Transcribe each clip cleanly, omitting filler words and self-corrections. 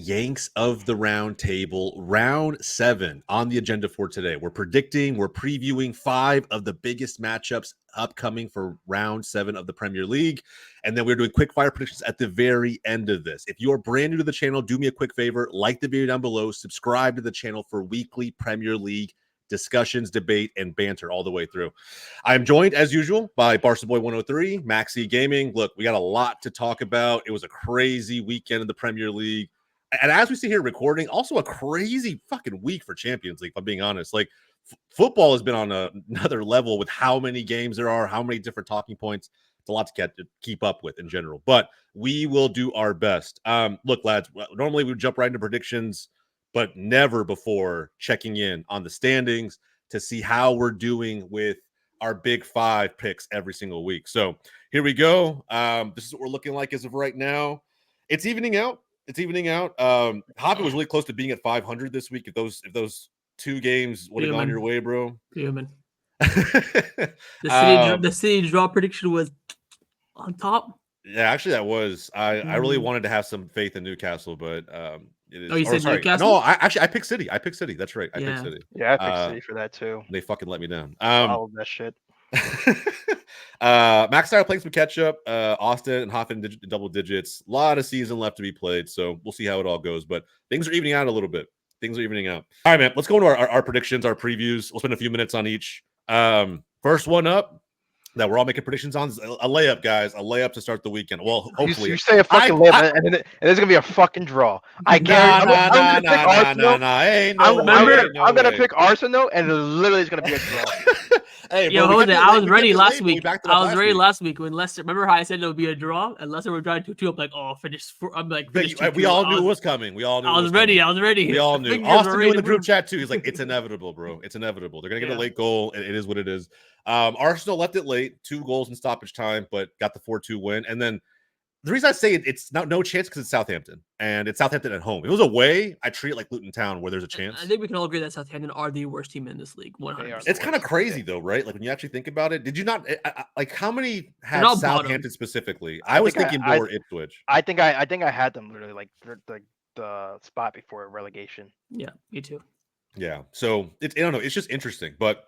Yanks of the Roundtable, round 7 on the agenda for today. We're previewing 5 of the biggest matchups upcoming for round 7 of the Premier League. And then we're doing quickfire predictions at the very end of this. If you are brand new to the channel, do me a quick favor, like the video down below, subscribe to the channel for weekly Premier League discussions, debate, and banter all the way through. I am joined, as usual, by Barca Boy 103, Maxi Gaming. Look, we got a lot to talk about. It was a crazy weekend in the Premier League. And as we sit here recording, also a crazy fucking week for Champions League, if I'm being honest. Like, football has been on another level with how many games there are, how many different talking points. It's a lot to keep up with in general, but we will do our best. Look, lads, normally we would jump right into predictions, but never before checking in on the standings to see how we're doing with our big 5 picks every single week. So here we go. This is what we're looking like as of right now. It's evening out. Hoppy was really close to being at 500 this week. If those 2 games would have gone your way, bro. Human. The city draw prediction was on top. Yeah, actually, that was. I really wanted to have some faith in Newcastle, but it is. Oh, you said Newcastle? No, I picked City. That's right. I picked City. Yeah, I picked City for that too. They fucking let me down. All of that shit. Max started playing some catch up. Austin and Hoffman double digits. A lot of season left to be played, so we'll see how it all goes. But things are evening out a little bit. All right, man. Let's go into our predictions, our previews. We'll spend a few minutes on each. First one up that we're all making predictions on is a layup, guys. A layup to start the weekend. Well, hopefully you say a fucking layup, and it's gonna be a fucking draw. I guarantee. I'm gonna pick Arsenal, and it literally is gonna be a draw. Hey, yo, Jose, I was ready last week. Last week when Leicester. Remember how I said it would be a draw, and Leicester were trying 2-2. I'm like, oh, finish. I'm like, we all knew it was coming. We all knew. I was ready. We all knew. Austin knew in the group chat too. He's like, it's inevitable, bro. It's inevitable. They're gonna get a late goal. It is what it is. Arsenal left it late, 2 goals in stoppage time, but got the 4-2 win. And then the reason I say it's no chance because it's Southampton, and it's Southampton at home. If it was away, I treat it like Luton Town, where there's a chance. I think we can all agree that Southampton are the worst team in this league. 100%. It's kind of crazy though, right? Like when you actually think about it. Did you not like how many have Southampton specifically? I was thinking more Ipswich. I think I had them literally like the spot before relegation. Yeah, me too. Yeah, so I don't know. It's just interesting, but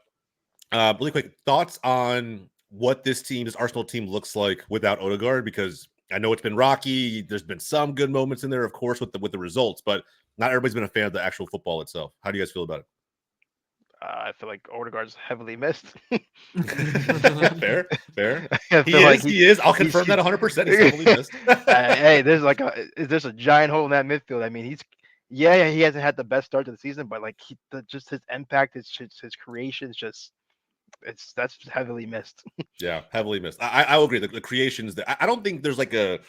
really quick thoughts on what this Arsenal team looks like without Odegaard, because I know it's been rocky. There's been some good moments in there, of course, with the results, but not everybody's been a fan of the actual football itself. How do you guys feel about it? I feel like Odegaard's heavily missed. Fair. He is. I'll confirm that 100%. He's heavily missed. Hey, there's a giant hole in that midfield. I mean, he hasn't had the best start to the season, but like just his impact, his creations, that's heavily missed. Yeah, heavily missed. I will agree. The creations that I don't think there's like a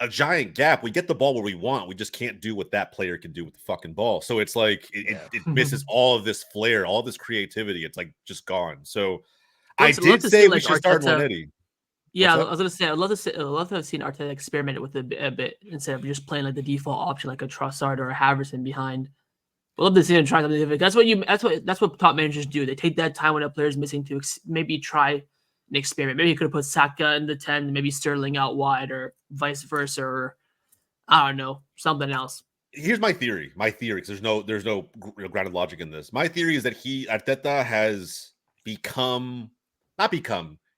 giant gap. We get the ball where we want. We just can't do what that player can do with the fucking ball. So it's like it misses all of this flair, all this creativity. It's like just gone. So I did say we should start Monetti. Yeah, I was gonna say I'd love to have seen Arteta experiment with it a bit instead of just playing like the default option, like a Trossard or a Havertz behind. I love to see him try something different. That's what top managers do. They take that time when a player's missing to maybe try an experiment. Maybe he could have put Saka in the 10, maybe Sterling out wide, or vice versa, or I don't know, something else. Here's my theory. Because there's no grounded logic in this. My theory is that Arteta has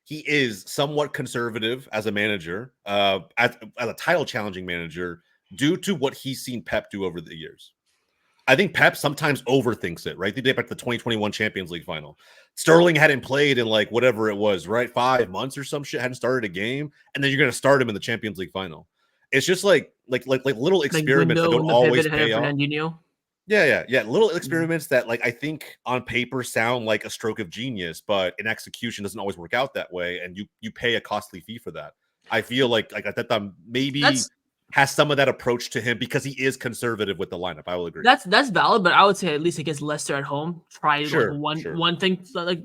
he is somewhat conservative as a manager, as a title challenging manager, due to what he's seen Pep do over the years. I think Pep sometimes overthinks it, right? They did back to the 2021 Champions League final. Sterling hadn't played in like whatever it was, right? 5 months or some shit, hadn't started a game, and then you're going to start him in the Champions League final. It's just like little experiments that don't always pay off. Yeah. Little experiments that, like, I think on paper sound like a stroke of genius, but in execution doesn't always work out that way, and you pay a costly fee for that. I feel like Arteta maybe has some of that approach to him because he is conservative with the lineup. I will agree. That's valid, but I would say at least against Leicester at home, try one thing like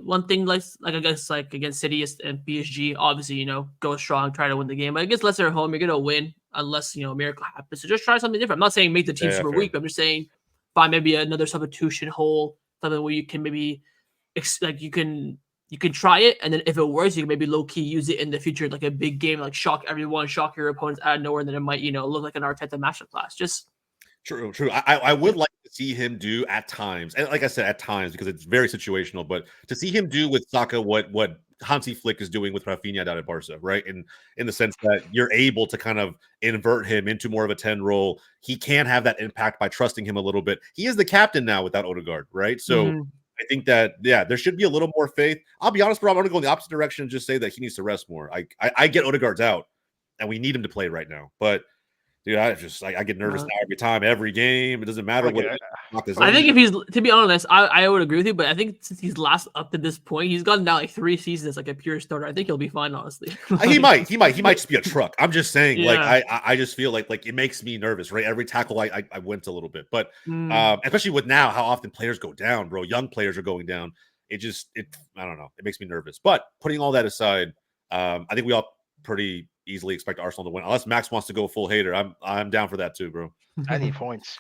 I guess like against City and PSG. Obviously, go strong, try to win the game. But against Leicester at home, you're gonna win unless a miracle happens. So just try something different. I'm not saying make the team super weak, but I'm just saying find maybe another substitution hole, something where you can maybe you can try it, and then if it works, you can maybe low-key use it in the future, like a big game, like shock everyone, shock your opponents out of nowhere, and then it might, look like an Arteta masterclass. Just True. I would like to see him do at times, and like I said, at times because it's very situational. But to see him do with Saka what Hansi Flick is doing with Rafinha down at Barca, right? In the sense that you're able to kind of invert him into more of a 10 role. He can have that impact by trusting him a little bit. He is the captain now without Odegaard, right? So I think that there should be a little more faith. I'll be honest, bro. I'm going to go in the opposite direction and just say that he needs to rest more. I get Odegaard's out, and we need him to play right now, but. Dude, I get nervous now every game. It doesn't matter what. I think if he's, to be honest, I would agree with you, but I think since he's last up to this point, he's gotten down like 3 seasons like a pure starter. I think he'll be fine, honestly. he might just be a truck. I'm just saying, like I just feel like it makes me nervous, right? Every tackle I went a little bit, but especially with now how often players go down, bro. Young players are going down. I don't know. It makes me nervous. But putting all that aside, I think we all pretty easily expect Arsenal to win, unless Max wants to go full hater. I'm down for that too, bro. I need points.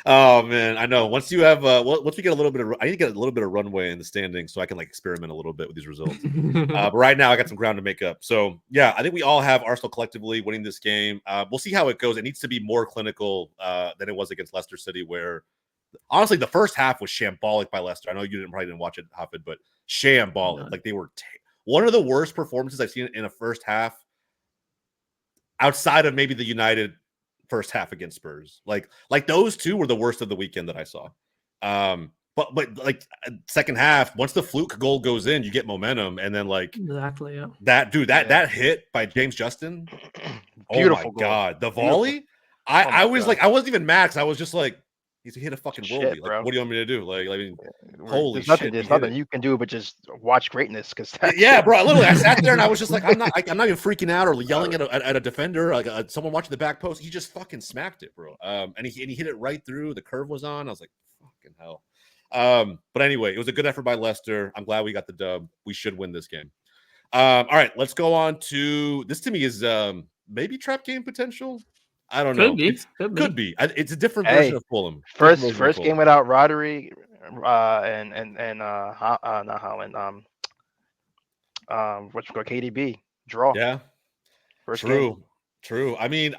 Oh man, I know. Once you have, once we get a little bit of, I need to get a little bit of runway in the standings so I can like experiment a little bit with these results. But right now, I got some ground to make up. So yeah, I think we all have Arsenal collectively winning this game. We'll see how it goes. It needs to be more clinical than it was against Leicester City, where honestly the first half was shambolic by Leicester. I know you probably didn't watch it, Hafid, but shambolic. Like they were. One of the worst performances I've seen in a first half, outside of maybe the United first half against Spurs. Like those two were the worst of the weekend that I saw. But like second half, once the fluke goal goes in, you get momentum, and then like exactly that hit by James Justin, beautiful goal. God, the volley. I was like, I wasn't even Max. I was just like, he's hit a fucking worldie. Like, what do you want me to do? Like, I mean, holy shit! There's nothing you can do but just watch greatness. Because bro. Literally, I sat there and I was just like, I'm not even freaking out or yelling at a defender, like someone watching the back post. He just fucking smacked it, bro. And he hit it right through. The curve was on. I was like, fucking hell. But anyway, it was a good effort by Leicester. I'm glad we got the dub. We should win this game. All right, let's go on to this. To me, is maybe trap game potential. I don't know. Could be. It's a different version of Fulham. First game without Rodri, and not Holland. KDB draw. Yeah. First game. True. I mean,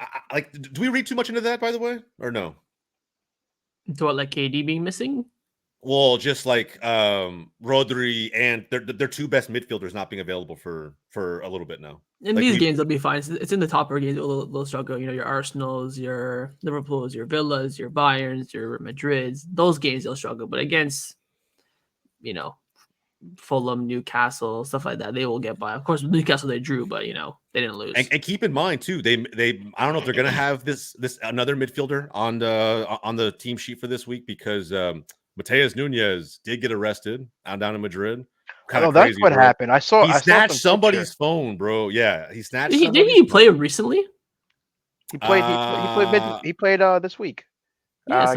do we read too much into that, by the way, or no? To what, like KD being missing? Well, just like Rodri and their two best midfielders not being available for a little bit now. In these games, they'll be fine. It's in the topper games. They'll struggle. You know, your Arsenals, your Liverpools, your Villas, your Bayerns, your Madrids. Those games they'll struggle. But against, you know, Fulham, Newcastle, stuff like that, they will get by. Of course, with Newcastle they drew, but you know they didn't lose. And keep in mind too, they I don't know if they're gonna have this another midfielder on the team sheet for this week because Mateus Nunes did get arrested down in Madrid. That's crazy, what happened. I snatched somebody's phone, bro. Yeah, he snatched. Did he play recently? He played. He played this week. Yeah, so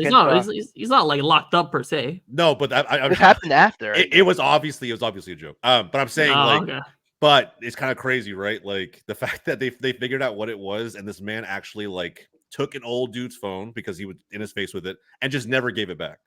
he's not like locked up per se. No, but it happened after. It was obviously a joke. But I'm saying but it's kind of crazy, right? Like the fact that they figured out what it was, and this man actually like took an old dude's phone because he was in his face with it, and just never gave it back.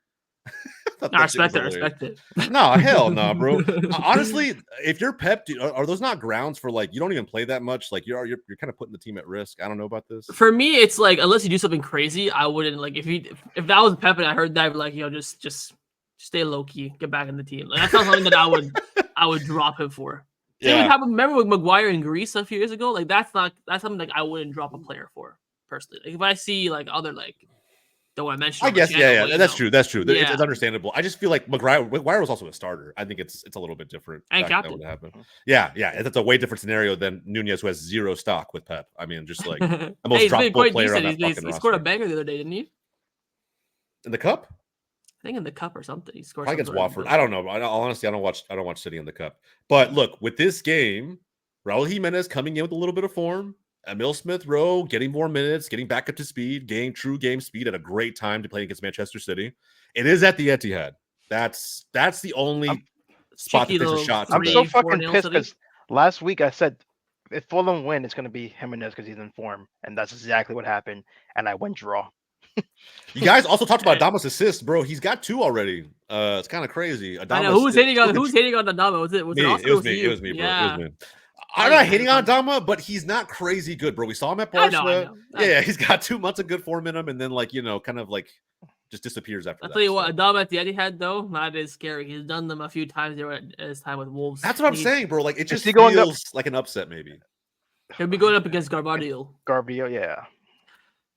I respect it. No, hell no, bro. Honestly, if you're Pep, are those not grounds for like you don't even play that much? Like you're kind of putting the team at risk. I don't know about this. For me, it's like unless you do something crazy, I wouldn't like if that was Pep and I heard that, I'd be like, just stay low key, get back in the team. Like that's not something that I would drop him for. Yeah. Remember with Maguire in Greece a few years ago? Like that's something like I wouldn't drop a player for personally. Like if I see like other like. Don't want to mention. I guess, that's true. That's true. Yeah. It's understandable. I just feel like Maguire was also a starter. I think it's a little bit different. And captain. Yeah. That's a way different scenario than Nunez, who has zero stock with Pep. I mean, just like the most droppable player on that fucking roster. He scored a banger the other day, didn't he? In the cup? I think in the cup or something. He scored against Watford. I don't know. Honestly, I don't watch City in the cup. But look, with this game, Raul Jimenez coming in with a little bit of form. Emil Smith-Rowe getting more minutes, getting back up to speed, getting true game speed at a great time to play against Manchester City. It is at the Etihad. That's the only spot that there's a shot. I'm so fucking pissed because last week I said if Fulham win, it's going to be Jimenez because he's in form, and that's exactly what happened. And I went draw. You guys also talked about Adamo's assists, bro. He's got 2 already. It's kind of crazy. I know who's hitting on Adamo. Was it me? Oscar? It was me, bro. Yeah. It was me. I'm not hating on Dama, but he's not crazy good, bro. We saw him at Barca. I know. Yeah, he's got 2 months of good form in him, and then kind of just disappears after that. I'll tell you what, Dama at the Etihad though, not as scary. He's done them a few times there at his time with Wolves. That's what I'm saying, bro. Like it just feels like an upset, maybe. He'll be going up against Gvardiol. Yeah.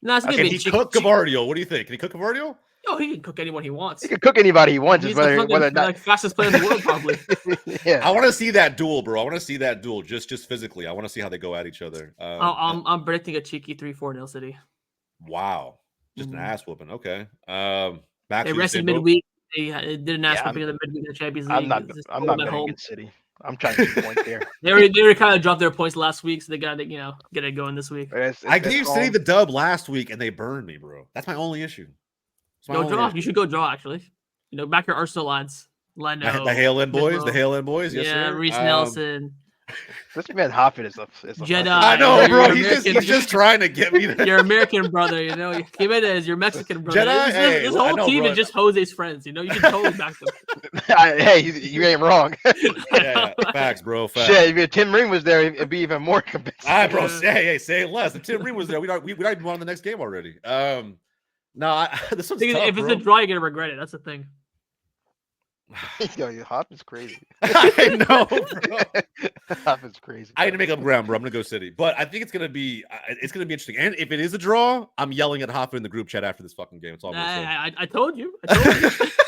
No, it's can he cook Gvardiol? What do you think? Can he cook Gvardiol? Oh, he can cook anyone he wants. He can cook anybody he wants. He's whether not fastest player in the world, probably. Yeah. I want to see that duel, bro. I want to see that duel just physically. I want to see how they go at each other. I'm predicting a cheeky 3-4 City. Wow, just an ass whooping. Okay. They rested midweek. They did an ass whooping in the midweek of the Champions League. I'm not betting against City. I'm trying to get points there. They already kind of dropped their points last week, so they got to get it going this week. I gave City the dub last week, and they burned me, bro. That's my only issue. Go draw. You should go draw, actually. Back your Arsenal lads. Leno, the Hale-In boys. The Hale-In boys. Yes, sir. Reece Nelson. This man Hoffman is a Jedi. I know, bro. He's just trying to get me there. Your American brother, Jimenez, your Mexican brother. Jedi. This whole team is just Jose's friends. You can totally back them. Hey, you ain't wrong. Yeah. Facts, bro. Facts. Shit, if Tim Ring was there, it'd be even more competitive. All right, bro. Say less. If Tim Ring was there, we'd already won the next game already. No, this one's tough, if it's a draw, you're gonna regret it. That's the thing. Yo, Hoffman's crazy. I know, bro. Hoffman's crazy. I need to make up ground, bro. I'm gonna go City, but I think it's gonna be interesting. And if it is a draw, I'm yelling at Hoffman in the group chat after this fucking game. It's all I told you.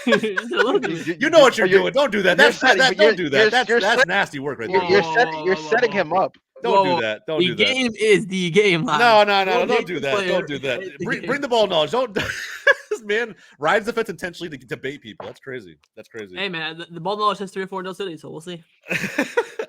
You know what you're doing. Don't do that. Don't do that. That's nasty work right there. You're setting him up. Don't do that. Don't do that. The game is the game. No. Don't do that. Don't do that. Bring the ball knowledge. Don't. This man rides the fence intentionally to bait people. That's crazy. Hey, man. The ball knowledge has 3 or 4 City, so we'll see.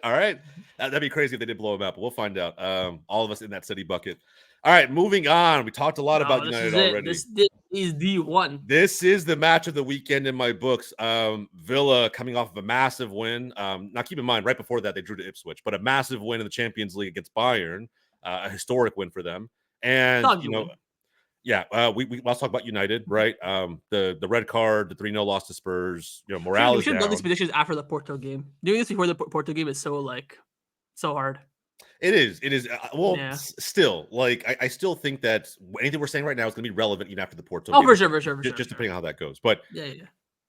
All right. That'd be crazy if they did blow him out, but we'll find out. All of us in that City bucket. All right, moving on. We talked a lot about United already. This is the one. This is the match of the weekend in my books. Villa coming off of a massive win. Now, keep in mind, right before that, they drew to Ipswich, but a massive win in the Champions League against Bayern, a historic win for them. And, let's talk about United, right? The red card, the 3-0 loss to Spurs, morale is down. We should have done these predictions after the Porto game. Doing this before the Porto game is so hard. It is. Still, I still think that anything we're saying right now is going to be relevant even after the Porto game. For sure. Just depending on how that goes. But yeah.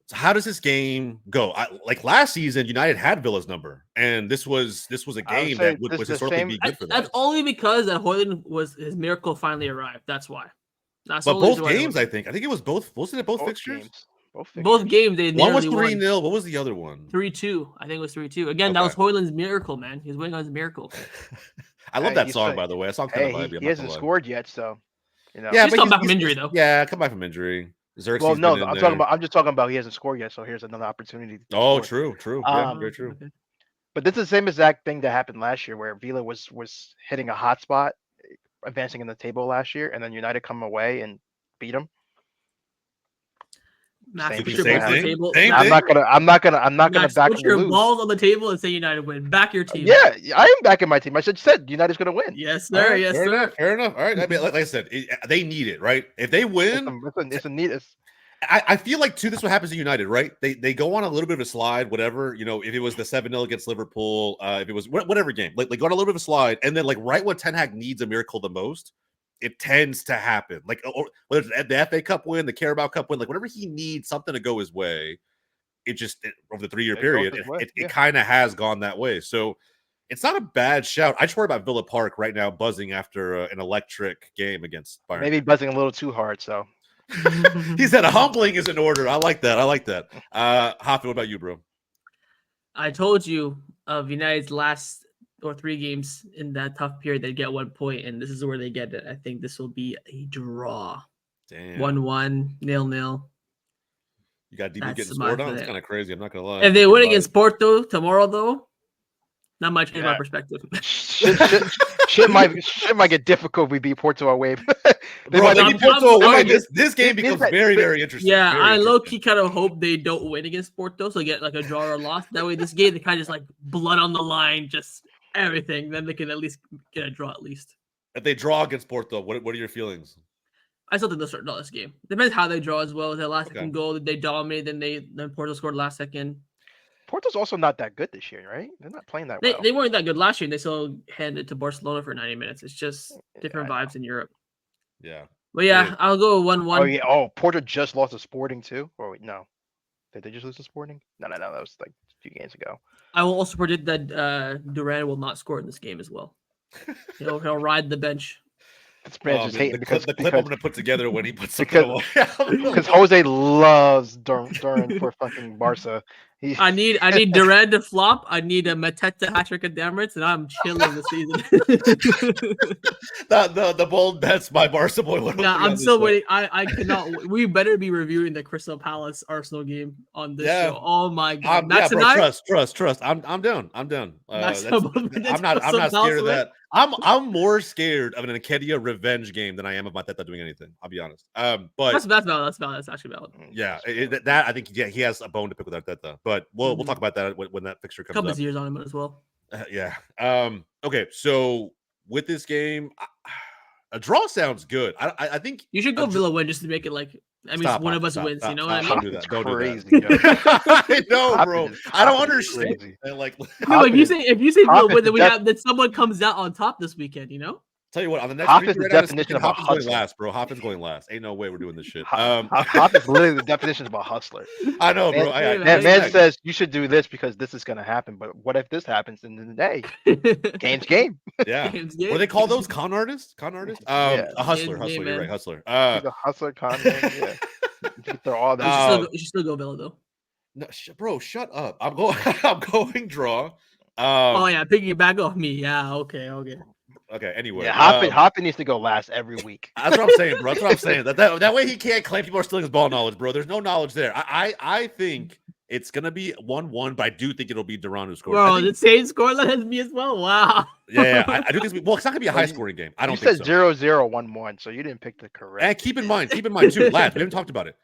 So how does this game go? Last season, United had Villa's number, and this was a game that would historically be good for them. That's only because that Højlund his miracle finally arrived. That's why. But both games, I think it was both. Wasn't it both fixtures? Games. Both games. They one was 3-0. What was the other one? 3-2. I think it was 3-2. Again, that was Højlund's miracle, man. He was winning on his miracle. I love that song, by the way. That song kind of vibey. He hasn't scored yet, so Yeah, he's come back from injury though. Yeah, come back from injury. Well, no, I'm just talking about he hasn't scored yet, so here's another opportunity. True. Yeah, very true. Okay. But this is the same exact thing that happened last year, where Villa was hitting a hot spot, advancing in the table last year, and then United come away and beat them. Same thing. I'm not gonna back put your balls on the table and say United win. Back your team. Yeah, I am backing my team. I said United's gonna win. Yes, sir. Right, yes, sir. Fair enough. All right. I mean, like I said, they need it, right? If they win, it's a need. I feel like too. This is what happens to United, right? They go on a little bit of a slide, whatever. If it was the 7-0 against Liverpool, if it was whatever game, like go on a little bit of a slide, and then right when Ten Hag needs a miracle the most, it tends to happen. Whether it's the FA Cup win, the Carabao Cup win, whenever he needs something to go his way, over the 3-year period, it kind of has gone that way. So it's not a bad shout. I just worry about Villa Park right now buzzing after an electric game against Bayern. Maybe buzzing a little too hard. So he said a humbling is in order. I like that. Hoffman, what about you, bro? I told you of United's last 3 games in that tough period, they get 1 point, and this is where they get it. I think this will be a draw. Damn. 1-1, 0-0. You got DB getting scored on? It's kind of crazy. I'm not gonna lie. If they win against Porto tomorrow, though, not much in my perspective. Shit might get difficult if we beat Porto away. This game becomes very, very interesting. Yeah, I low-key kind of hope they don't win against Porto, so get a draw or a loss. That way, this game, they kind of just blood on the line, just everything. Then they can at least get a draw at least. If they draw against Porto, what are your feelings? I still think they'll start this game. Depends how they draw as well. Their last second goal, they dominated, then Porto scored last second. Porto's also not that good this year, right? They're not playing that well. They weren't that good last year, and they still handed it to Barcelona for 90 minutes. It's just different vibes in Europe. Yeah. But yeah, I'll go 1-1. Oh, yeah. Oh, Porto just lost to Sporting, too? Or wait, no. Did they just lose to Sporting? No. That was like a few games ago. I will also predict that Duran will not score in this game as well. He'll ride the bench. This man just hating the clip I'm going to put together when he puts because Jose loves Duran for fucking Barca. I need Duran to flop. I need a Mateta hat-trick at Emirates, and I'm chilling the season. the bold bets by Barca boy. Yeah, I'm still waiting. I cannot. We better be reviewing the Crystal Palace Arsenal game on this show. Oh my god! Bro, trust. I'm down. I'm not scared of that. I'm more scared of an Nketiah revenge game than I am of Mateta doing anything. I'll be honest. But that's valid. That's actually valid. Yeah, that I think he has a bone to pick with Arteta, but we'll talk about that when that fixture comes up. Couple of years on him as well. Yeah. Okay. So with this game, a draw sounds good. I think you should go Villa win just to make it like. I mean, one of us wins. You know what I mean? Don't do that. Don't do that. I know, bro. I don't understand. Like, if you say Villa win, then then someone comes out on top this weekend. You know. Tell you what, on the next Hop is the definition of a hustler. Going last, bro. Hop is going last. Ain't no way we're doing this shit. Hop is literally the definition of a hustler. I know, bro. Man says you should do this because this is going to happen. But what if this happens in the day? Game's game. Yeah. What do they call those? Con artists? A hustler. Hustler. You're right. Hustler. He's a hustler. Con man. Yeah. They're all that. You should still go Villa though. No, bro. Shut up. I'm going draw. Oh yeah, piggyback off me. Yeah. Okay. Okay, anyway. Yeah, Hoppy needs to go last every week. That's what I'm saying, bro. That's what I'm saying. That way he can't claim people are stealing his ball knowledge, bro. There's no knowledge there. I think it's going to be 1-1, but I do think it'll be Duran who scores. Bro, the same scoreline as me as well. Wow. Yeah. I do think it's not going to be a high-scoring game. I don't think so. You said 0-0, 1-1, so you didn't pick the correct. And keep in mind, too, lads, we haven't talked about it.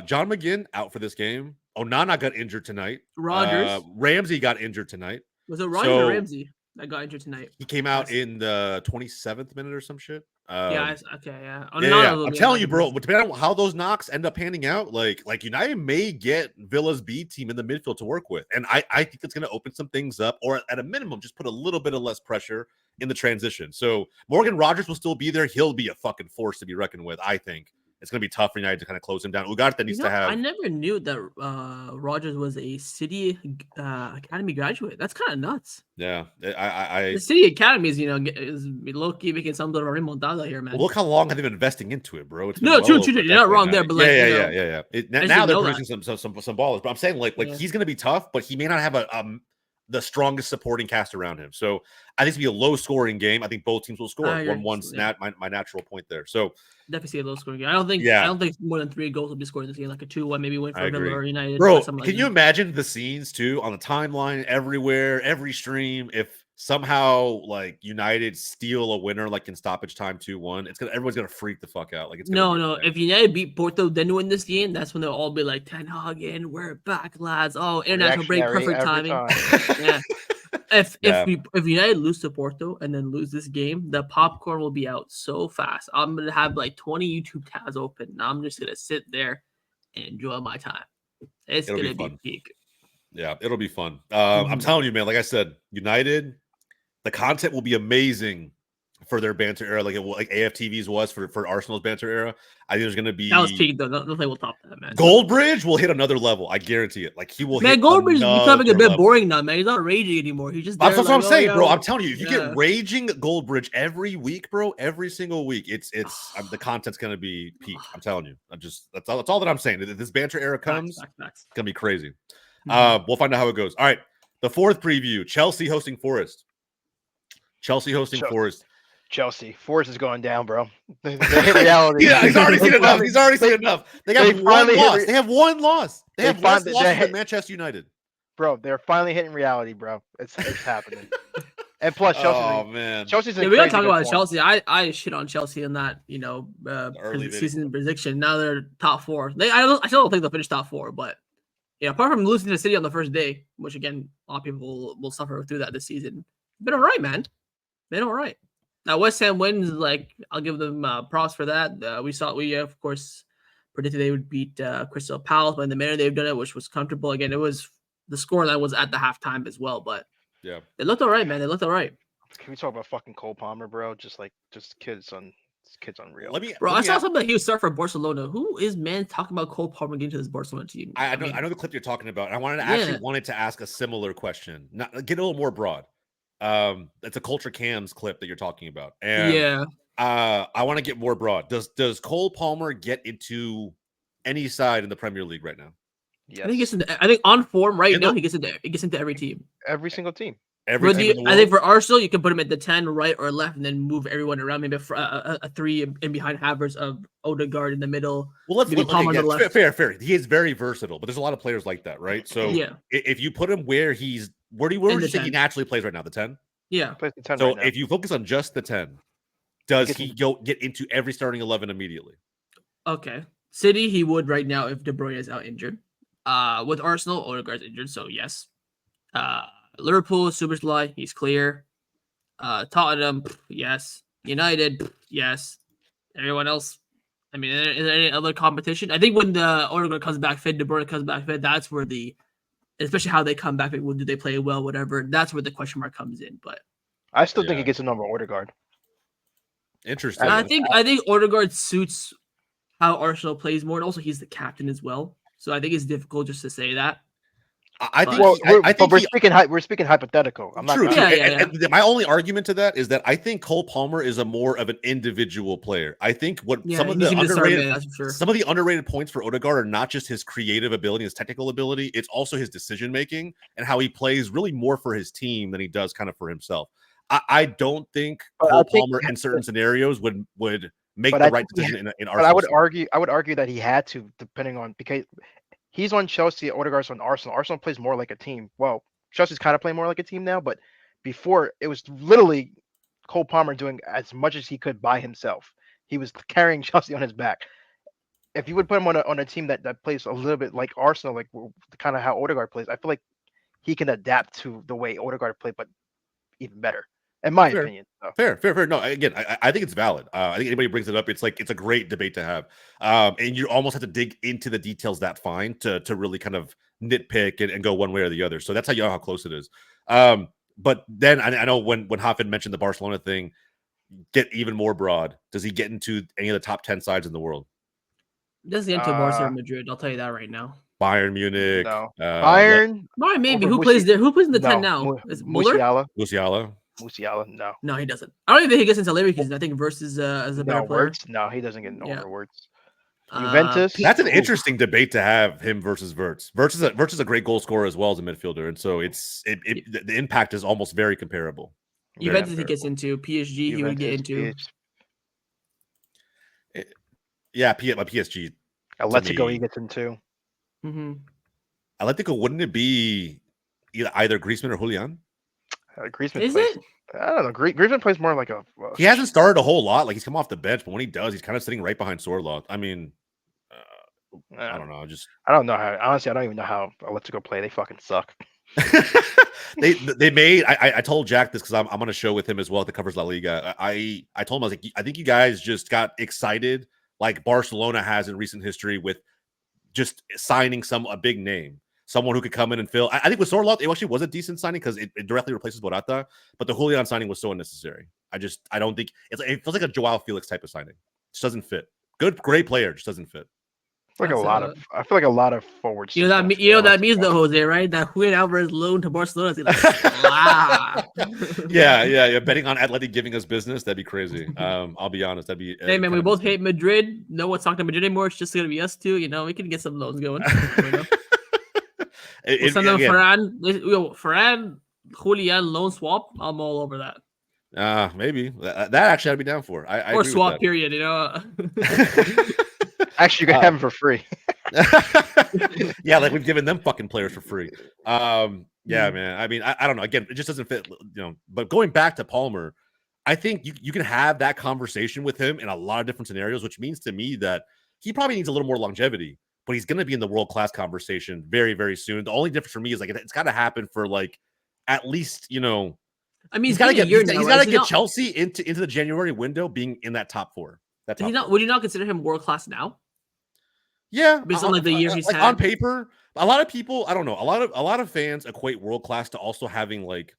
John McGinn out for this game. Onana got injured tonight. Rogers. Ramsey got injured tonight. Was it Rogers or Ramsey that got injured tonight? He came out in the 27th minute or some shit. Yeah. I'm telling you, bro. Depending on how those knocks end up panning out, like United may get Villa's B team in the midfield to work with, and I think it's going to open some things up, or at a minimum, just put a little bit of less pressure in the transition. So Morgan Rogers will still be there. He'll be a fucking force to be reckoned with. I think it's going to be tough for United to kind of close him down. Ugarte needs to have. I never knew that Rogers was a City Academy graduate. That's kind of nuts. Yeah, the City Academy is low key making some sort of remontada here, man. Well, look how long have they been investing into it, bro? True. You're not wrong there, but like, yeah. Now they're producing some ballers, but I'm saying like he's going to be tough, but he may not have the strongest supporting cast around him. So I think it's going to be a low-scoring game. I think both teams will score. 1-1, my natural point there. So definitely see a low-scoring game. I don't think more than 3 goals will be scored in this game, like a 2-1, maybe win for Villa or United. Bro, can you imagine the scenes, too, on the timeline, everywhere, every stream, if somehow, like, United steal a winner, like, in stoppage time 2-1, everyone's going to freak the fuck out. Like, it's No. If United beat Porto, then win this game, that's when they'll all be like, Ten Hag in, we're back, lads. Oh, international break, perfect timing. Yeah. If United lose to Porto and then lose this game, the popcorn will be out so fast. I'm gonna have like 20 YouTube tabs open, and I'm just gonna sit there and enjoy my time. It'll gonna be peak. Yeah, it'll be fun. I'm telling you, man. Like I said, United, the content will be amazing for their banter era, like AFTV's was for Arsenal's banter era. I think there's going to be that was peak though. Nothing will top that, man. Goldbridge will hit another level. I guarantee it. Like he will. Man, Goldbridge is becoming a bit boring now, man. He's not raging anymore. He's just. That's what I'm saying, bro. I'm telling you, if you get raging Goldbridge every week, bro, every single week, it's the content's going to be peak. I'm telling you. That's all that I'm saying. If this banter era comes, it's going to be crazy. We'll find out how it goes. All right, the fourth preview: Chelsea hosting Forest. Forest. Chelsea. Forest is going down, bro. They hit reality. Yeah, he's already seen enough. They have one loss. They have one loss. They have less losses than Manchester United. Bro, they're finally hitting reality, bro. It's happening. And plus, Chelsea. Oh man, Chelsea's. We gotta talk about Chelsea. I shit on Chelsea in that season prediction. Now they're top 4. I still don't think they'll finish top 4, but yeah, apart from losing to City on the first day, which again a lot of people will suffer through that this season, been all right, man. Been all right. Now West Ham wins. Like I'll give them props for that. We of course predicted they would beat Crystal Palace, but in the manner they've done it, which was comfortable. Again, it was the scoreline was at the halftime as well. But yeah, they looked all right, man. They looked all right. Can we talk about fucking Cole Palmer, bro? Just kids unreal. Bro, I saw something that he would start for Barcelona. Who is man talking about Cole Palmer getting to this Barcelona team? I know the clip you're talking about. I wanted to ask a similar question. Get a little more broad. It's a Culture Cams clip that you're talking about. And I want to get more broad. Does Cole Palmer get into any side in the Premier League right now? Yes. I think on form right now he gets into every team. Every single team. I think for Arsenal, you can put him at the 10, right or left, and then move everyone around. Maybe a 3 in behind Havertz of Odegaard in the middle. Well, fair. He is very versatile, but there's a lot of players like that, right? So if you put him where do you think he naturally plays right now? The 10? Yeah. Plays the 10 so right now. If you focus on just the 10, does he get into every starting 11 immediately? Okay. City, he would right now if De Bruyne is out injured. With Arsenal, Odegaard's injured, so yes. Liverpool, Superslide, he's clear. Tottenham, yes. United, yes. Everyone else, I mean, is there any other competition? I think when the Odegaard comes back fit, De Bruyne comes back fit, that's where especially how they come back, do they play well, whatever. That's where the question mark comes in. But I still think he gets a number Odegaard. Interesting. I think Odegaard suits how Arsenal plays more, and also he's the captain as well. So I think it's difficult just to say that. I think we're speaking hypothetical. I'm not true. And my only argument to that is that I think Cole Palmer is a more of an individual player. I think some of the underrated points for Odegaard are not just his creative ability, his technical ability. It's also his decision making and how he plays really more for his team than he does kind of for himself. I don't think Cole Palmer in certain scenarios would make the right decision in Arsenal. But I would argue that he had to, depending on, because he's on Chelsea, Odegaard's on Arsenal. Arsenal plays more like a team. Well, Chelsea's kind of playing more like a team now, but before it was literally Cole Palmer doing as much as he could by himself. He was carrying Chelsea on his back. If you would put him on a team that plays a little bit like Arsenal, like kind of how Odegaard plays, I feel like he can adapt to the way Odegaard played, but even better. In my opinion. So. Fair. No, again, I think it's valid. I think anybody brings it up, it's a great debate to have. And you almost have to dig into the details that fine to really kind of nitpick and go one way or the other. So that's how you know how close it is. But then I know when Hafid mentioned the Barcelona thing, get even more broad. Does he get into any of the top 10 sides in the world? Does he get into Barca or Madrid? I'll tell you that right now. Bayern Munich. No. Bayern, maybe. Who plays there? Who plays in the 10 now? Is Musiala? Musiala, no, he doesn't. I don't even think he gets into Leverkusen. I think Versus as a better player. No, he doesn't get over Words. Juventus. That's an interesting debate to have, him versus Wirtz. Wirtz is a great goal scorer as well as a midfielder, and so the impact is almost very comparable. Juventus he gets into. PSG he would get into. PSG. Atletico he gets into. Mm-hmm. Atletico, wouldn't it be either Griezmann or Julian? Griezmann plays. I don't know. Griezmann plays more like a. He hasn't started a whole lot. Like he's come off the bench, but when he does, he's kind of sitting right behind Sorloth. I mean, I don't know. I don't know how. Honestly, I don't even know how Atletico play. They fucking suck. they made. I told Jack this because I'm on a show with him as well that covers La Liga. I told him, I was like, I think you guys just got excited like Barcelona has in recent history with just signing a big name. Someone who could come in and fill. I think with Sorloth, it actually was a decent signing because it directly replaces Morata. But the Julian signing was so unnecessary. I don't think it feels like a Joao Felix type of signing. Just doesn't fit. Great player, just doesn't fit. I feel like a lot of forwards. That means though, Jose, right? That Julian Alvarez loan to Barcelona is like, wow. Yeah. Betting on Atleti giving us business, that'd be crazy. I'll be honest, that'd be. Hey man, we both hate Madrid. No one's talking to Madrid anymore. It's just gonna be us two. We can get some loans going. We'll send them Ferran, Julian loan swap. I'm all over that. Maybe that actually I'd be down for. I or agree swap with period. Actually, you can have them for free. Yeah, like we've given them fucking players for free. Yeah, man. I mean, I don't know. Again, it just doesn't fit. But going back to Palmer, I think you can have that conversation with him in a lot of different scenarios, which means to me that he probably needs a little more longevity. But he's going to be in the world-class conversation very, very soon. The only difference for me is like it's got to happen for like at least I mean, he's got to get Chelsea into the January window being in that top four. Would you not consider him world-class now? Yeah, based on like the years he's had on paper. A lot of people, I don't know, a lot of fans equate world class to also having like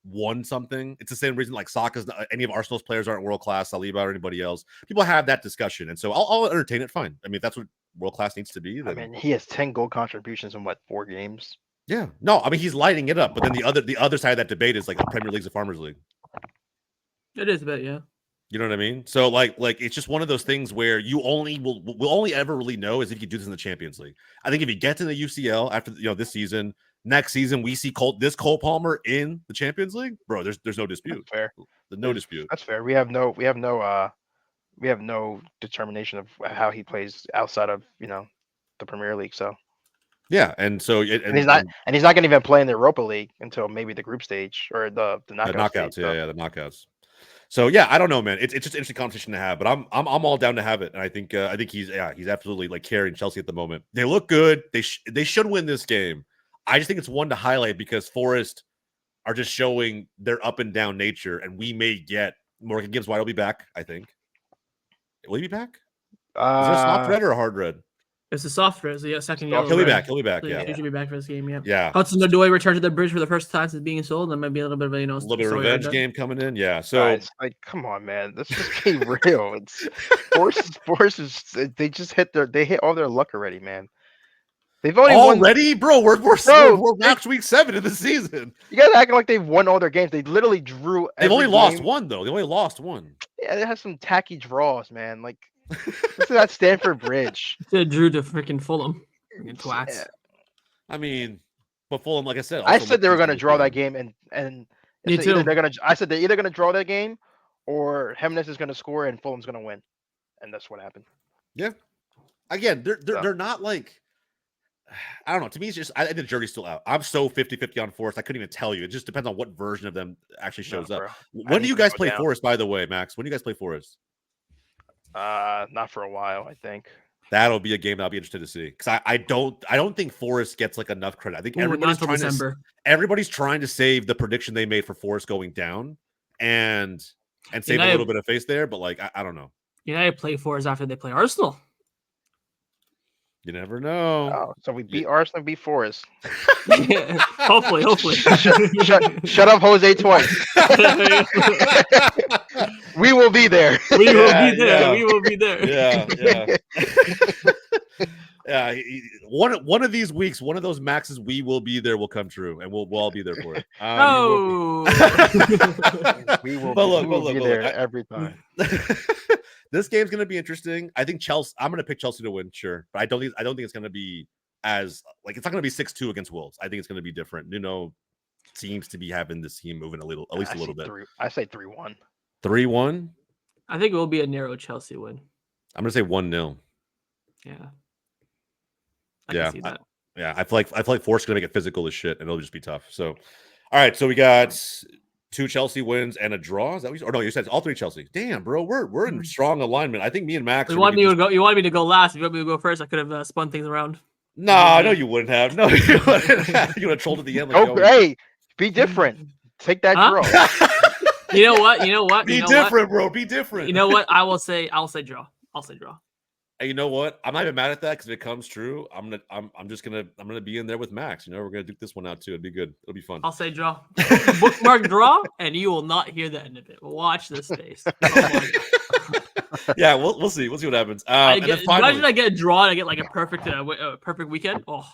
won something. It's the same reason like Saka's any of Arsenal's players aren't world class, Saliba or anybody else. People have that discussion, and so I'll entertain it. Fine. I mean, if that's what world class needs to be. Then... I mean, he has 10 goal contributions in what 4 games. Yeah, no, I mean he's lighting it up. But then the other side of that debate is like the Premier League's a Farmers League. It is a bit, yeah. You know what I mean? So like it's just one of those things where you only will only ever really know is if you do this in the Champions League. I think if you get to the UCL after this season, next season we see Cole Palmer in the Champions League, bro. There's no dispute. That's fair. No dispute. That's fair. We have no determination of how he plays outside of the Premier League. So yeah, and so and he's not going to even play in the Europa League until maybe the group stage or the knockouts. Stage, the knockouts. So yeah, I don't know, man. It's just an interesting competition to have, but I'm all down to have it, and I think he's absolutely like carrying Chelsea at the moment. They look good. They should win this game. I just think it's one to highlight because Forest are just showing their up and down nature, and we may get Morgan Gibbs White will be back. I think. Will he be back? Is it a soft red or a hard red? It's a soft red. So yeah, second yellow. He'll be back. He'll be back. So yeah, he should be back for this game. Yeah. Yeah. Hudson-Odoi returned to the bridge for the first time since being sold. That might be a little bit of a a little bit of revenge game coming in. Yeah. So guys, like, come on, man. Let's just be real. It's Forest is they just hit all their luck already, man. They've already won. Bro. We're match week 7 of the season. You guys acting like they've won all their games. They literally drew. They've only lost one though. They only lost one. Yeah, they have some tacky draws, man. Like. This is at Stamford Bridge. They drew to freaking Fulham. Twats. Yeah. I mean, but Fulham, like I said, I said they were going to draw that game, and I said they're either going to draw that game, or Jimenez is going to score and Fulham's going to win, and that's what happened. Yeah. Again, they're not like. I don't know. To me, it's just I think the jury's still out. I'm so 50-50 on Forest. I couldn't even tell you. It just depends on what version of them actually shows up. When do you guys play Forest? By the way, Max. When do you guys play Forest? Not for a while, I think. That'll be a game that I'll be interested to see because I don't think Forest gets like enough credit. I think everybody's trying to save the prediction they made for Forest going down and save a little bit of face there, but like I don't know. United play Forest after they play Arsenal. You never know. Oh, so we beat Arsenal, beat Forest. Yeah, hopefully. Shut up, Jose twice. We will be there. We will be there. Yeah. Yeah. One of these weeks, one of those Maxes, we will be there will come true, and we'll all be there for it. We will be there every time. This game's going to be interesting. I think Chelsea. I'm going to pick Chelsea to win, sure, but I don't think it's going to be as like it's not going to be 6-2 against Wolves. I think it's going to be different. Nuno seems to be having this team moving at least a little bit. I say 3-1. 3-1. I think it will be a narrow Chelsea win. I'm going to say 1-0. Yeah. I can see that. I feel like Force is going to make it physical as shit, and it'll just be tough. So, all right. So we got 2 Chelsea wins and a draw. Is that what you said? Or no, you said all 3 Chelsea. Damn, bro, we're in strong alignment. I think me and Max. You wanted me to go last. If you want me to go first, I could have spun things around. No, I know you wouldn't have. No, you wouldn't have. You would have trolled at the end. Like, hey, be different. Take that draw. You know what? Be different, bro. Be different. You know what? I'll say draw. And you know what? I'm not even mad at that because if it comes true, I'm gonna be in there with Max. We're gonna duke this one out too. It'd be good. It'll be fun. I'll say draw. Bookmark draw, and you will not hear the end of it. Watch this space. Yeah, we'll see. We'll see what happens. Imagine I get a draw and I get like a perfect weekend. Oh.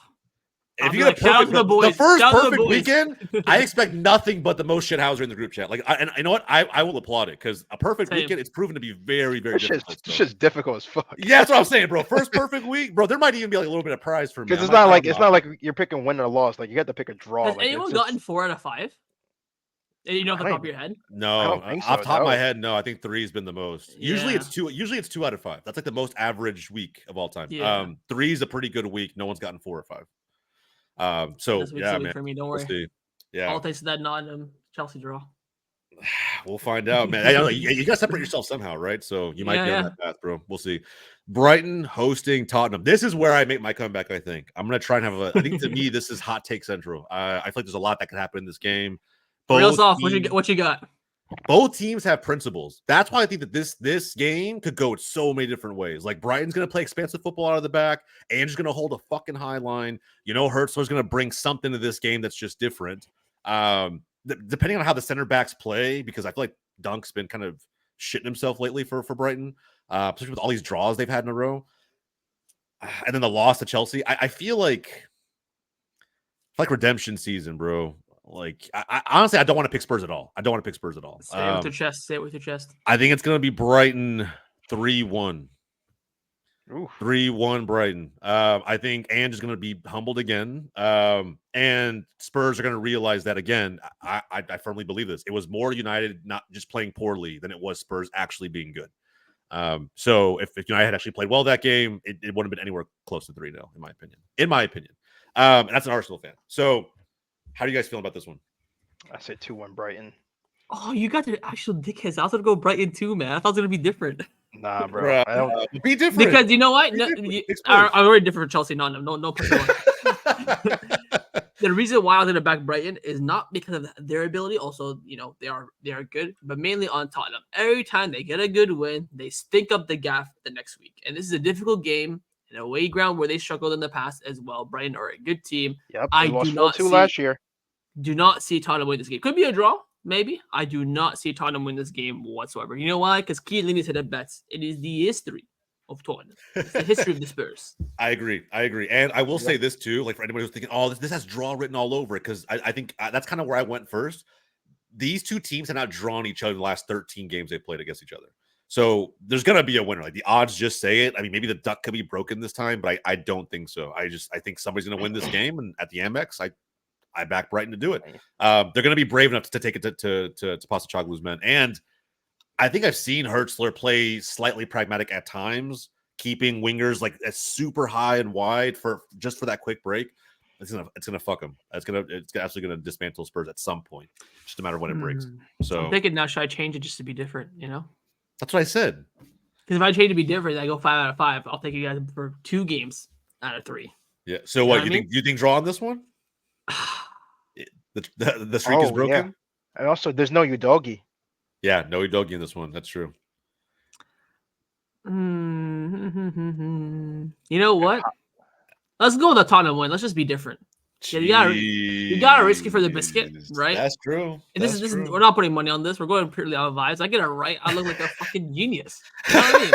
If you get the first perfect weekend, I expect nothing but the most shithouser in the group chat. Like, and you know what? I will applaud it because a perfect weekend, it's proven to be very, very difficult. It's just difficult as fuck. Yeah, that's what I'm saying, bro. First perfect week, bro. There might even be like a little bit of prize for me. Because it's not like you're picking win or loss. Like you got to pick a draw. Has anyone gotten 4 out of 5? You know, off the top of your head? No, off the top of my head, no. I think 3 has been the most. Yeah. Usually it's 2. Usually it's 2 out of 5. That's like the most average week of all time. Yeah. 3 is a pretty good week. No one's gotten 4 or 5. So yeah, man. For me, don't worry. See. Yeah, all thanks to that Chelsea draw. We'll find out, man. I know you got to separate yourself somehow, right? So you might be on that path, bro. We'll see. Brighton hosting Tottenham. This is where I make my comeback. I think I'm gonna try and have I think to me this is hot take central. I feel like there's a lot that could happen in this game. Reels off. What you got? both teams have principles. That's why I think that this game could go so many different ways. Like Brighton's going to play expansive football out of the back, and just going to hold a fucking high line. Hurtsler's going to bring something to this game that's just different. Depending on how the center backs play, because I feel like Dunk's been kind of shitting himself lately for Brighton, especially with all these draws they've had in a row, and then the loss to Chelsea. I feel like redemption season, bro. Like, I honestly, I don't want to pick Spurs at all. Say it with your chest. Say it with your chest. I think it's going to be Brighton 3-1. 3-1 Brighton. I think Ange is going to be humbled again. And Spurs are going to realize that again. I firmly believe this. It was more United not just playing poorly than it was Spurs actually being good. So if United had actually played well that game, it wouldn't have been anywhere close to 3-0, in my opinion. And that's an Arsenal fan. So how do you guys feel about this one? I say 2-1 Brighton. Oh, you got the actual dickheads. I was going to go Brighton too, man. I thought it was going to be different. Nah, bro. I don't be different. Because you know what? I'm already different for Chelsea. No. The reason why I was going to back Brighton is not because of their ability. Also, they are good, but mainly on Tottenham. Every time they get a good win, they stink up the gaff the next week. And this is a difficult game, an away ground where they struggled in the past as well. Brighton are a good team. Yep, I do not see last year. Do not see Tottenham win this game. Could be a draw, maybe. I do not see Tottenham win this game whatsoever. You know why? Because Chiellini said it bets. It is the history of Tottenham. It's the history of the Spurs. I agree. And I will say this too, like for anybody who's thinking, oh, this has draw written all over it, because I think that's kind of where I went first. These two teams have not drawn each other in the last 13 games they played against each other. So there's going to be a winner. Like the odds just say it. I mean, maybe the duck could be broken this time, but I don't think so. I think somebody's going to win this game. And at the Amex, I back Brighton to do it. They're going to be brave enough to take it to Postecoglou's men. And I think I've seen Hurtsler play slightly pragmatic at times, keeping wingers like super high and wide for that quick break. It's gonna fuck them. It's absolutely gonna dismantle Spurs at some point, just a matter of when it breaks. So I'm thinking now, should I change it just to be different? That's what I said. Because if I change to be different, I go 5 out of 5. I'll take you guys for 2 games out of 3. Yeah. So what you think? You think draw on this one? The streak is broken. Yeah. And also, there's no Udogie. Yeah, no Udogie in this one. That's true. You know what? Let's go with the Tottenham win. Let's just be different. Yeah, you gotta risk it for the biscuit, right? That's true. This is we're not putting money on this. We're going purely on vibes. I get it right. I look like a fucking genius. You know what I mean?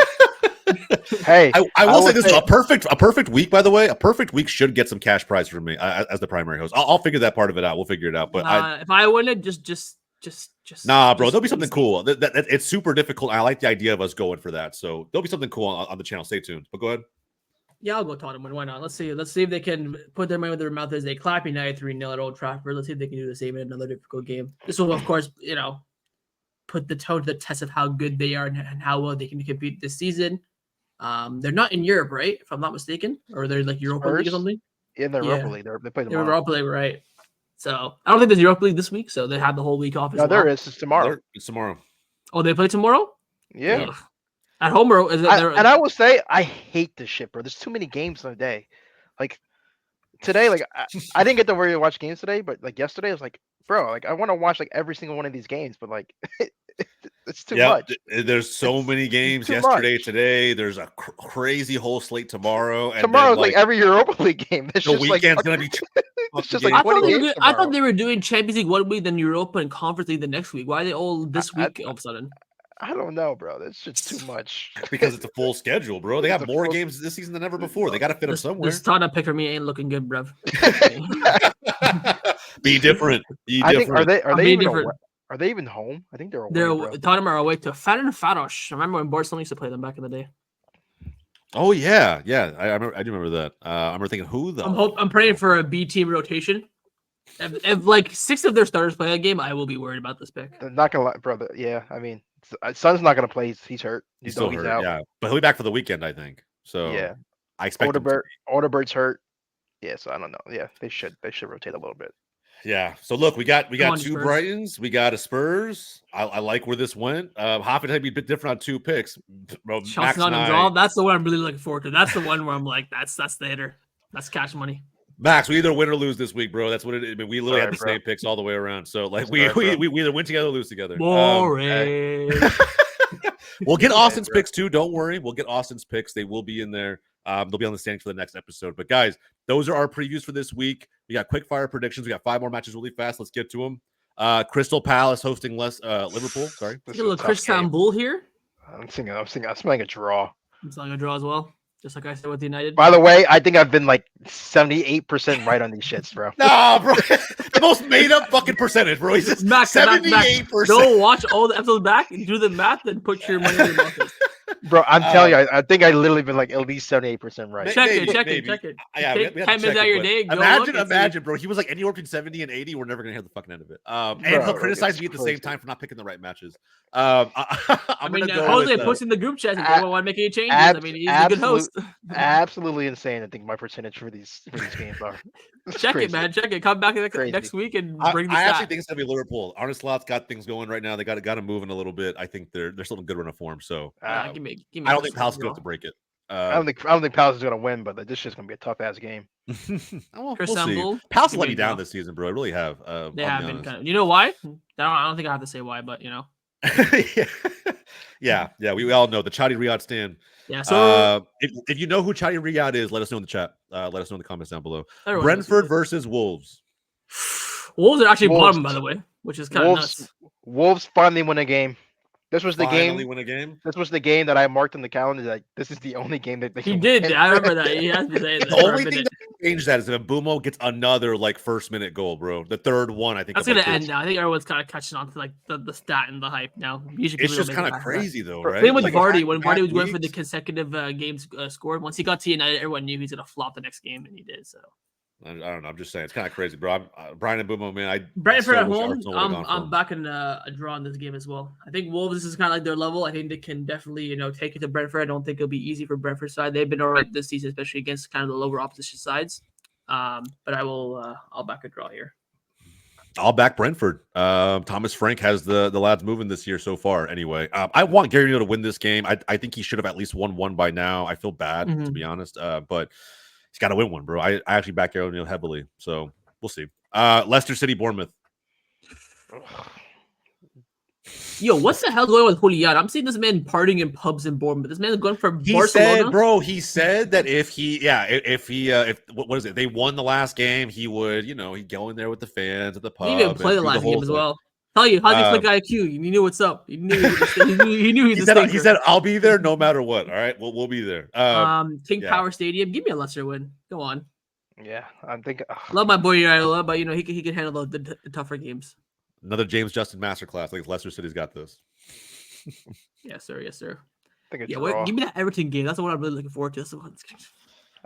Hey, I will say this: a perfect week. By the way, a perfect week should get some cash prize for me as the primary host. I'll figure that part of it out. We'll figure it out. But if I win it, just nah, bro. There'll be something cool. It's super difficult. I like the idea of us going for that. So there'll be something cool on the channel. Stay tuned. But go ahead. Yeah, I'll go Tottenham. Why not? Let's see if they can put their money where their mouth is. They clap United 3-0 at Old Trafford. Let's see if they can do the same in another difficult game. This will, of course, put the tone to the test of how good they are and how well they can compete this season. They're not in Europe, right? If I'm not mistaken, or they're like Europa League or something. Yeah, they're Europa League. They play tomorrow. Europa League, right? So I don't think there's Europa League this week, so they have the whole week off. There is. It's tomorrow. It's tomorrow. Oh, they play tomorrow? Yeah. Ugh. At home, or is it? And I will say, I hate this shit, bro. There's too many games in a day. Like today, like I didn't get to really watch games today, but like yesterday, I was like, bro, like I want to watch like every single one of these games, but like it's too much. There's so many games yesterday, today. There's a crazy whole slate tomorrow. And tomorrow's like every Europa League game. It's the just weekend's gonna be. It's just like 20 games I thought they were doing Champions League one week, then Europa and Conference League the next week. Why are they all this week all of a sudden? I don't know, bro. That's just too much. Because it's a full schedule, bro. They got more games this season than ever before. They got to fit them somewhere. This Tottenham pick for me ain't looking good, bruv. Be different. I think are they even home? I think they're away. Tottenham are away to Ferencváros. I remember when Barcelona used to play them back in the day. Oh yeah. I do remember that. I remember thinking, who though? I'm praying for a B team rotation. If like 6 of their starters play a game, I will be worried about this pick. They're not gonna lie, brother. Yeah, I mean, Son's not gonna play. He's hurt. He's still hurt. Out. Yeah, but he'll be back for the weekend, I think. So yeah, I expect Alderbird's hurt. Yeah, so I don't know. Yeah, they should rotate a little bit. Yeah. So look, we got 2 Brightons, we got a Spurs. I like where this went. Half it be a bit different on 2 picks. Bro, Chelsea not draw. That's the one I'm really looking forward to. That's the one where I'm like, that's the hitter. That's cash money. Max, we either win or lose this week, bro. That's what it is. I mean, we literally Sorry, had the bro. same picks all the way around. So, like, we Sorry, either win together or lose together. Boring. We'll get Austin's picks too. Don't worry. We'll get Austin's picks. They will be in there. They'll be on the standings for the next episode. But guys, those are our previews for this week. We got quickfire predictions. We got 5 more matches really fast. Let's get to them. Crystal Palace hosting Liverpool. Sorry, a little Chris Bull here. I'm smelling a draw. I'm smelling a draw as well. Just like I said with United. By the way, I think I've been like 78% right on these shits, bro. Nah, bro. The most made up fucking percentage, bro. He's just Max, 78%. Go watch all the episodes back and do the math and put your money in your mouth. Bro, I'm telling you, I think I literally been like at least 78% right. Check it. Yeah, we have 10 minutes out of your day. Imagine, bro. He was like anywhere between 70 and 80. We're never gonna hear the fucking end of it. And he'll criticize me at the same time for not picking the right matches. I'm gonna go Jose with, posts in the group chat if you want to make any changes. I mean, he's a good host. Absolutely insane. I think my percentage for these games are. Check it, man. Check it. Come back next week and bring the I actually think it's gonna be Liverpool. Arne Slot's got things going right now. They got to move in a little bit. I think they're still in a good run of form. So give me I don't think Palace is going to break it. I don't think Palace is going to win, but this is going to be a tough ass game. We'll see. Palace let me down this season, bro. I really have. They have been kind of. You know why? I don't think I have to say why, but you know. yeah. We all know the Chadi Riyadh stand. Yeah. So if you know who Chadi Riyadh is, let us know in the chat. Let us know in the comments down below. Brentford versus Wolves. Wolves are actually bottom, by the way, which is kind of nuts. Wolves finally win a game. This was the Finally win a game. This was the game that I marked in the calendar. Like, this is the only game that they he did. I remember that. He has been saying that. The only thing that changed that is if Mbumo gets another like first-minute goal, bro. The third one, I think that's gonna end now. I think everyone's kind of catching on to like the stat and the hype now. Usually it's just kind of crazy though, right? Same with Vardy. When Vardy was going for the consecutive games scored, once he got to United, everyone knew he's gonna flop the next game, and he did. So. I don't know. I'm just saying it's kind of crazy, bro. Brian Mbumo, man. Brentford at home. I'm backing a draw in this game as well. I think Wolves, this is kind of like their level. I think they can definitely take it to Brentford. I don't think it'll be easy for Brentford's side. They've been alright this season, especially against kind of the lower opposition sides. But I'll back a draw here. I'll back Brentford. Thomas Frank has the lads moving this year so far. Anyway, I want Gary Neal to win this game. I think he should have at least won one by now. I feel bad to be honest, but. He's got to win one, bro. I actually back Gary Neal heavily, so we'll see. Leicester City, Bournemouth. Yo, what's the hell going on with Julian? I'm seeing this man partying in pubs in Bournemouth. This man is going for Barcelona. He said that if what is it? They won the last game, he would, he'd go in there with the fans at the pub. He didn't even play the last game as well. Tell you, how's he flick IQ? You knew what's up. He knew he said, I'll be there no matter what. All right, we'll be there. King Power Stadium. Give me a Leicester win. Go on. Yeah, I'm thinking. Love my boy Iraola, but he can handle the tougher games. Another James Justin masterclass. Like Leicester City's got this. Yes, sir. Give me that Everton game. That's the one I'm really looking forward to.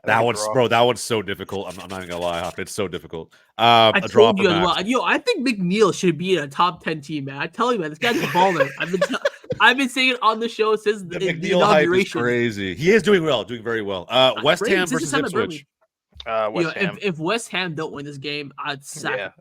That one's so difficult. I'm not even gonna lie, it's so difficult. I told you as well. Yo, I think McNeil should be in a top 10 team, man. I tell you, man, this guy's a baller. I've been saying it on the show since the McNeil hype is crazy. He is doing very well. West Ham versus Ipswich. If West Ham don't win this game, I'd sack him.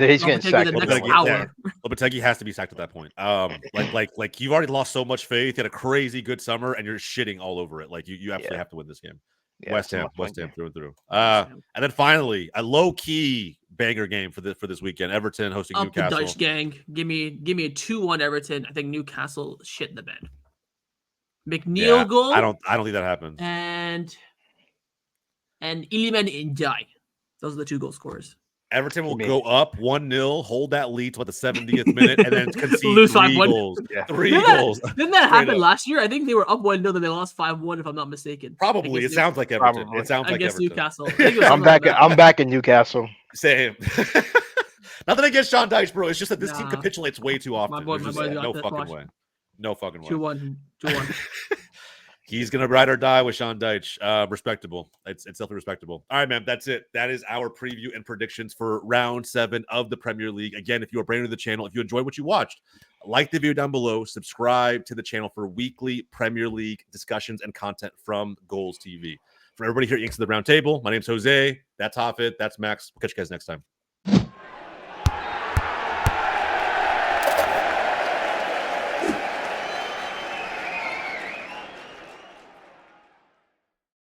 He's getting sacked. Lopetegui has to be sacked at that point. Like you've already lost so much faith. You had a crazy good summer, and you're shitting all over it. Like you absolutely have to win this game. Yeah, West Ham through and through. And then finally, a low key banger game for this weekend. Everton hosting Newcastle. The Dutch gang. Give me a 2-1 Everton. I think Newcastle shit in the bed. McNeil goal. I don't think that happens. And Iliman Ndiaye. Those are the 2 goal scorers. Everton will go up 1-0, hold that lead to the 70th minute, and then concede 3 goals. Yeah. 3 goals. Didn't that happen last year? I think they were up 1-0, then they lost 5-1, if I'm not mistaken. Probably. It sounds like Everton. It sounds like Everton. Newcastle. I'm back in Newcastle. Same. Nothing against Sean Dyche, bro. It's just that this team capitulates way too often. My boy no fucking way. No fucking way. 2-1. He's gonna ride or die with Sean Dyche. Respectable. It's definitely respectable. All right, man. That's it. That is our preview and predictions for round 7 of the Premier League. Again, if you are brand new to the channel, if you enjoyed what you watched, like the video down below, subscribe to the channel for weekly Premier League discussions and content from Goals TV. For everybody here at Yanks of the Roundtable, my name's Jose. That's Hafid. That's Max. We'll catch you guys next time.